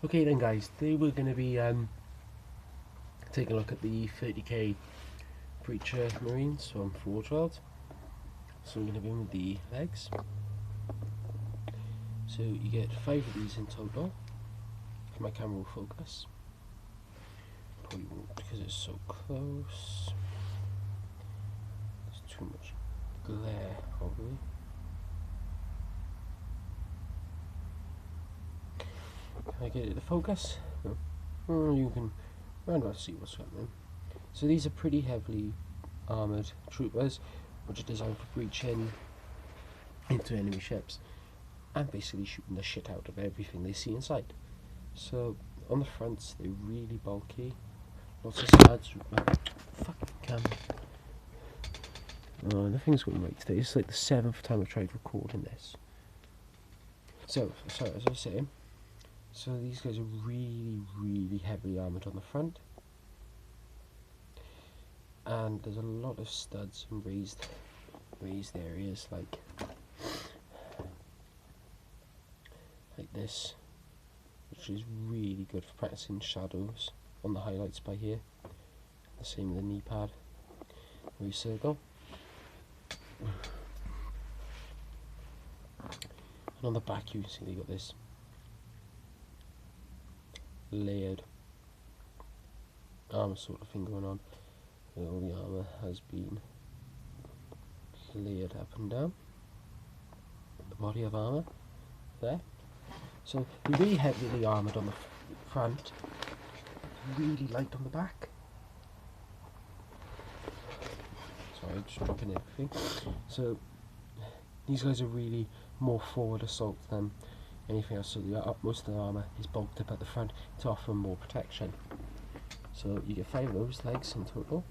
Okay then guys, today we're going to be taking a look at the 30k Preacher Marines from forgeworld. So I'm going to begin with the legs. So you get 5 of these in total. If my camera will focus. Probably won't because it's so close. There's too much glare probably. Can I get it to focus? No. You can round about see what's happening. So these are pretty heavily armoured troopers, which are designed for breaching into enemy ships and basically shooting the shit out of everything they see inside. So on the fronts they're really bulky, lots of studs. Fucking camera. Oh, nothing's going right today. It's like the 7th time I've tried recording this. So, sorry, as I was saying, so these guys are really heavily armoured on the front. And there's a lot of studs and raised areas like this, which is really good for practicing shadows on the highlights by here. The same with the knee pad, where you circle. And on the back you can see they got this layered armour sort of thing going on. All the armour has been layered up and down. The body of armour there. So they're really heavily armoured on the front, really light on the back. Sorry, just dropping everything. So these guys are really more forward assault than anything else. So most of the armour is bulked up at the front to offer more protection. So you get 5 of those legs in total.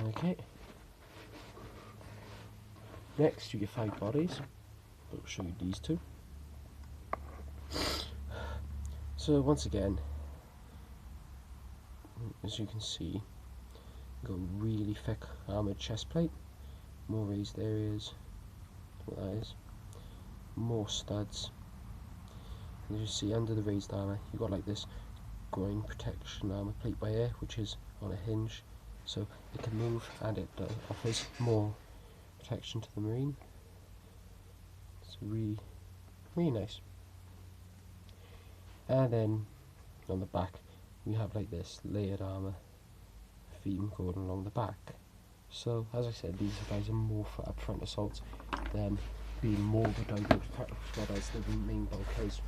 Okay. Next you get 5 bodies. I'll show you these 2. So once again, as you can see, you've got really thick armoured chest plate, more raised areas, what that is, more studs. As you see under the raised armour, you've got like this groin protection armour plate by air, which is on a hinge, so it can move and it offers more protection to the marine. It's really nice. And then on the back we have like this layered armour theme going along the back. So as I said, these guys are more for upfront assaults than being more of a direct threat as the main bulkheads.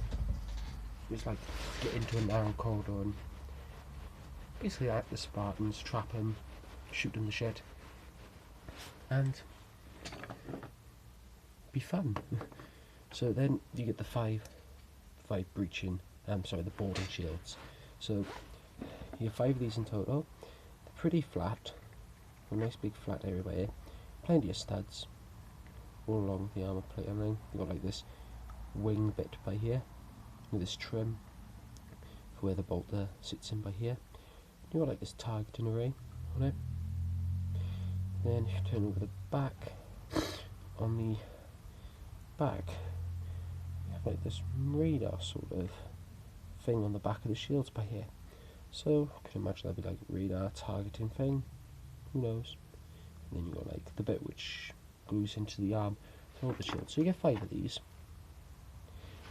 It's like get into a narrow corridor and basically act the Spartans, trap them, shoot them the shit, and be fun. So then you get the five breaching, the boarding shields. So you have 5 of these in total. They're pretty flat, a nice big flat area by here. Plenty of studs all along the armour plate. You've got like this wing bit by here with this trim for where the bolter sits in by here. You've got like this targeting array on it. Then if you turn over the back, on the back you have like this radar sort of thing on the back of the shields by here. So I can imagine that'd be like radar targeting thing, who knows. And then you got like the bit which glues into the arm of the shield. So you get 5 of these.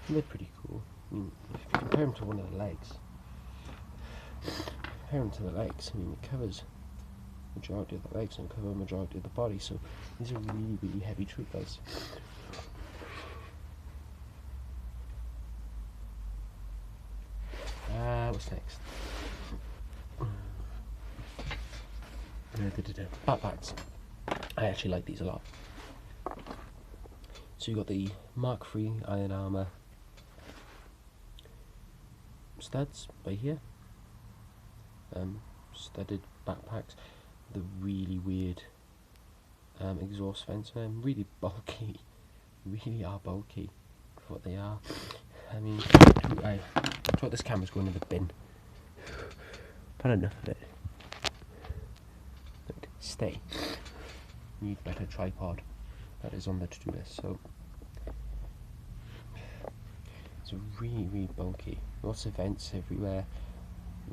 And they're pretty cool. I mean, if you compare them to one of the legs, I mean it covers the majority of the legs and cover the majority of the body, so these are really heavy troopers. What's next? Backpacks. I actually like these a lot. So you've got the Mark III iron armour studs by here. Studded backpacks. The really weird exhaust vents. Really bulky. Really are bulky for what they are. I mean, I thought this camera's going in the bin. But enough of it. Look, stay. Need better tripod. That is on the to-do list. So It's really, really bulky. Lots of vents everywhere.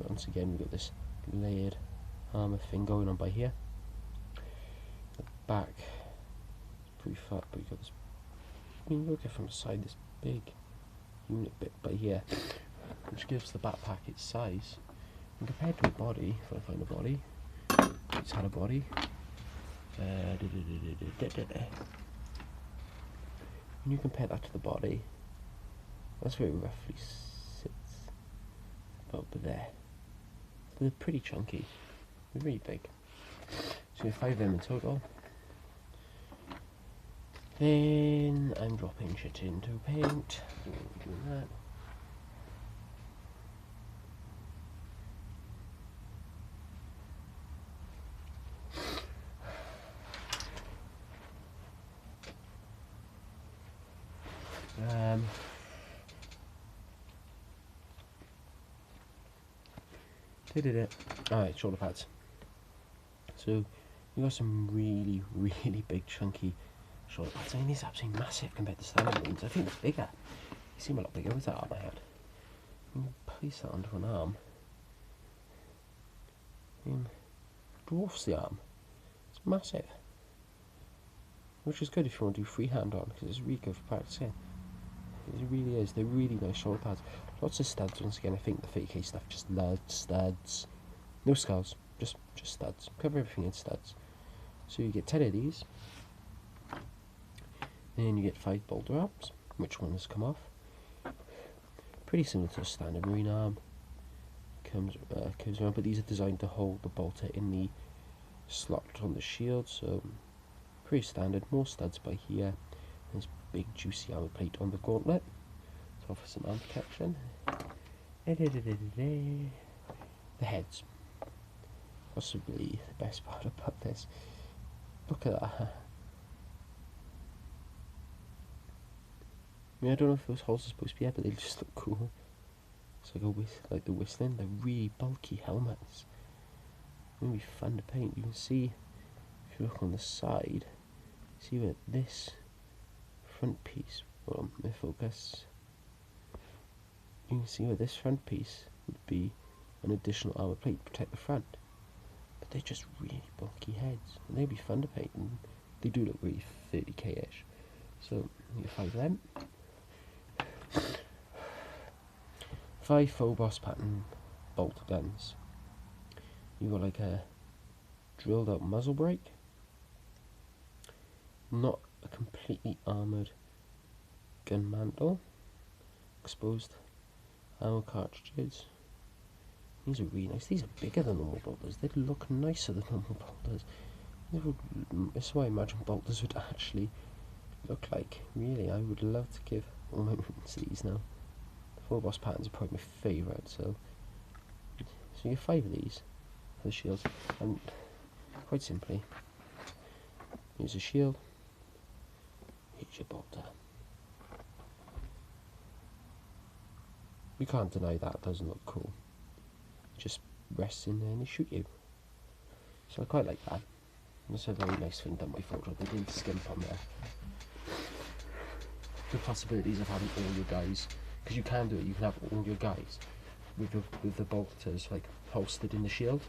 Once again, we've got this layered armour thing going on by here. The back, pretty fat, but you've got this, I mean, look at it from the side, this big unit bit by here, which gives the backpack its size. And compared to a body, if I find a body, it's had a body. When you compare that to the body, that's where it roughly sits, about there. So they're pretty chunky, they're really big. So we have 5 of them in total. Then I'm dropping shit into paint. Don't want to be doing that. Alright, shoulder pads. So you got some really, really big chunky shoulder pads. I mean, these are absolutely massive compared to standard ones. I think they're bigger. They seem a lot bigger with that arm I had. When you place that onto an arm, dwarfs the arm. It's massive. Which is good if you want to do freehand on, because it's really good for practicing. It really is. They're really nice shoulder pads. Lots of studs. Once again, I think the 30k stuff just loves studs. No skulls, just studs. Cover everything in studs. So you get 10 of these. Then you get 5 boulder arms. Which one has come off? Pretty similar to a standard marine arm. Comes around, but these are designed to hold the bolter in the slot on the shield. So pretty standard. More studs by here. There's big juicy armor plate on the gauntlet to offer some arm protection. The heads, possibly the best part about this. Look at that. I mean, I don't know if those holes are supposed to be here, but they just look cool. It's like the whistling. They're really bulky helmets. It's gonna be fun to paint. You can see if you look on the side, see where this front piece, well, my focus, you can see where this front piece would be an additional armor plate to protect the front, but they're just really bulky heads, and they'd be fun to paint, and they do look really 30k-ish. So you get 5 of them. 5 Phobos pattern bolt guns. You got like a drilled out muzzle brake, not a completely armoured gun mantle, exposed ammo cartridges. These are really nice. These are bigger than normal bolters. They look nicer than normal bolters. That's why I imagine bolters would actually look like. Really, I would love to give all my marines these now. The Phobos patterns are probably my favourite. So you get 5 of these for the shields, and quite simply, here's a shield. Here's your bolter. You can't deny that doesn't look cool. Just rests in there and they shoot you. So I quite like that. That's a very nice thing done by Forgeworld. They didn't skimp on there. The possibilities of having all your guys, because you can do it. You can have all your guys with the bolters like holstered in the shield.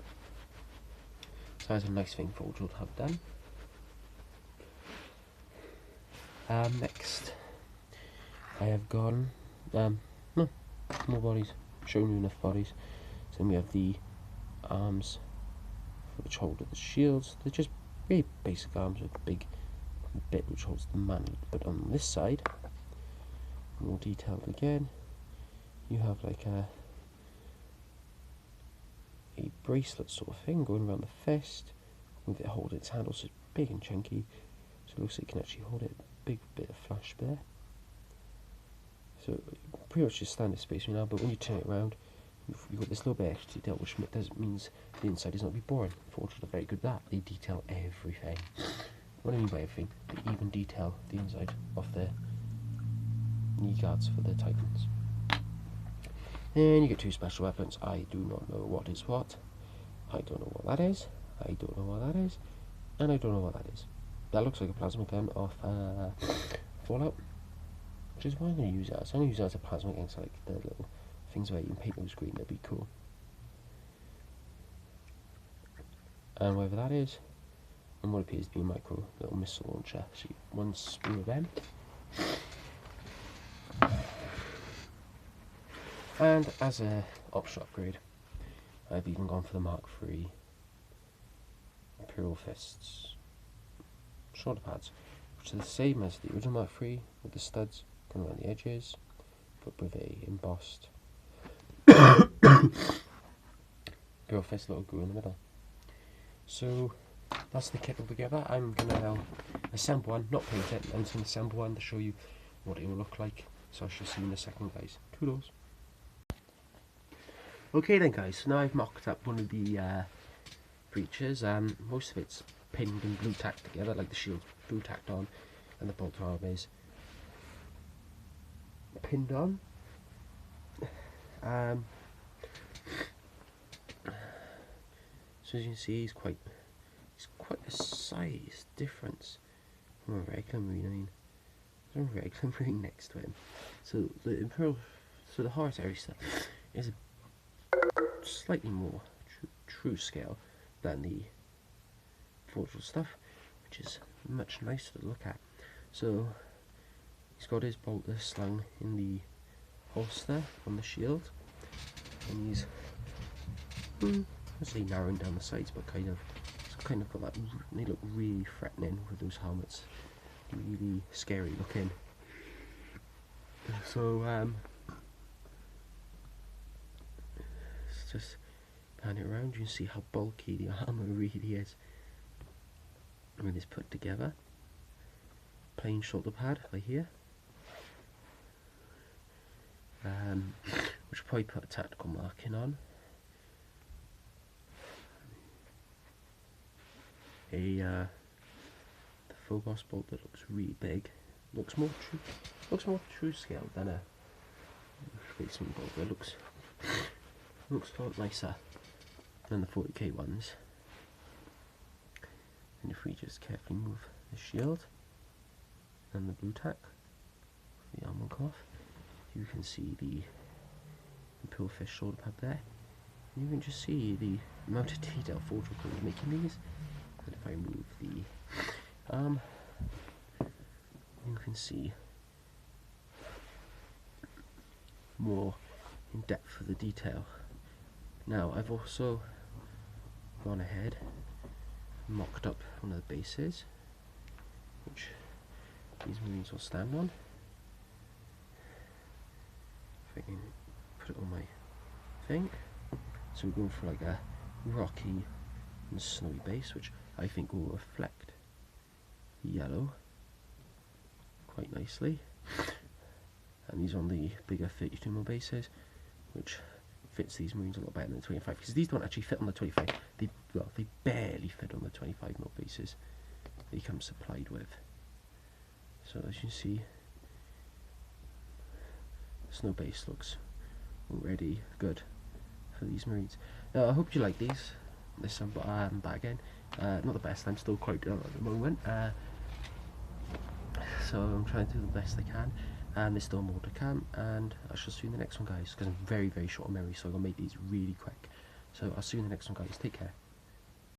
So that's a nice thing Forgeworld have done. Next, I have gone, no, more bodies, shown you enough bodies. So then we have the arms which hold the shields. They're just really basic arms with a big bit which holds the mantle. But on this side, more detailed again, you have like a bracelet sort of thing going around the fist with it holding its handle, so it's big and chunky. So it looks like you can actually hold it. Big bit of flash there. So pretty much just standard Space Marine now, but when you turn it around, you've got this little bit of extra detail, which means the inside is not be boring. Forgeworld are very good at that. They detail everything. What I mean by everything, they even detail the inside of the knee guards for the Titans. Then you get 2 special weapons. I do not know what is what. I don't know what that is. I don't know what that is. And I don't know what that is. That looks like a plasma gun off Fallout. which is what I'm going to use it as. I'm going to use it as a plasma against like the little things where you can paint those green. That'd be cool. And whatever that is, and what appears to be a micro little missile launcher. So one sprue of them. And as a optional upgrade, I've even gone for the Mark III Imperial Fists shoulder pads, which are the same as the original Mark III with the studs going around the edges, but with a embossed Imperial Fist logo in the middle. So that's the kit altogether. I'm going to now assemble one, not paint it, I'm just going to assemble one to show you what it will look like. So I shall see you in a second, guys. Toodles. Okay then, guys, so now I've mocked up one of the breeches. Most of it's pinned and glue tacked together, like the shield's glue tacked on, and the bolt arm is pinned on. So as you can see, it's quite a size difference from a regular marine. I mean, there's a regular marine next to him. So the Horus heresy is a slightly more true scale than the forgeworld stuff, which is much nicer to look at. So he's got his bolter slung in the holster on the shield, and he's mostly narrowing down the sides, but kind of got that. They look really threatening with those helmets, really scary looking. So let's just pan it around. You can see how bulky the armor really is when it's put together. Plain shoulder pad right here, which will probably put a tactical marking on. The Phobos bolt that looks really big, looks more true scale than a replacement bolt. It looks a lot nicer than the 40k ones. And if we just carefully move the shield and the blue tack, the arm will come off, you can see the Imperial Fist shoulder pad there. And you can just see the amount of detail forgeworld is making these. And if I move the arm, you can see more in depth for the detail. Now I've also gone ahead and mocked up one of the bases, which these marines will stand on. If I can put it on my thing. So we're going for like a rocky and snowy base, which I think will reflect the yellow quite nicely. And these are on the bigger 32mm bases, which fits these marines a lot better than the 25, because these don't actually fit on the 25. They barely fit on the 25mm bases they come supplied with. So as you can see, the snow base looks already good for these marines. Now I hope you like these. This one, but back again. Not the best. I'm still quite down at the moment. So I'm trying to do the best I can. And there's still more to come. And I shall see you in the next one, guys. Because I'm very, very short on memory, so I'm gonna make these really quick. So I'll see you in the next one, guys. Take care.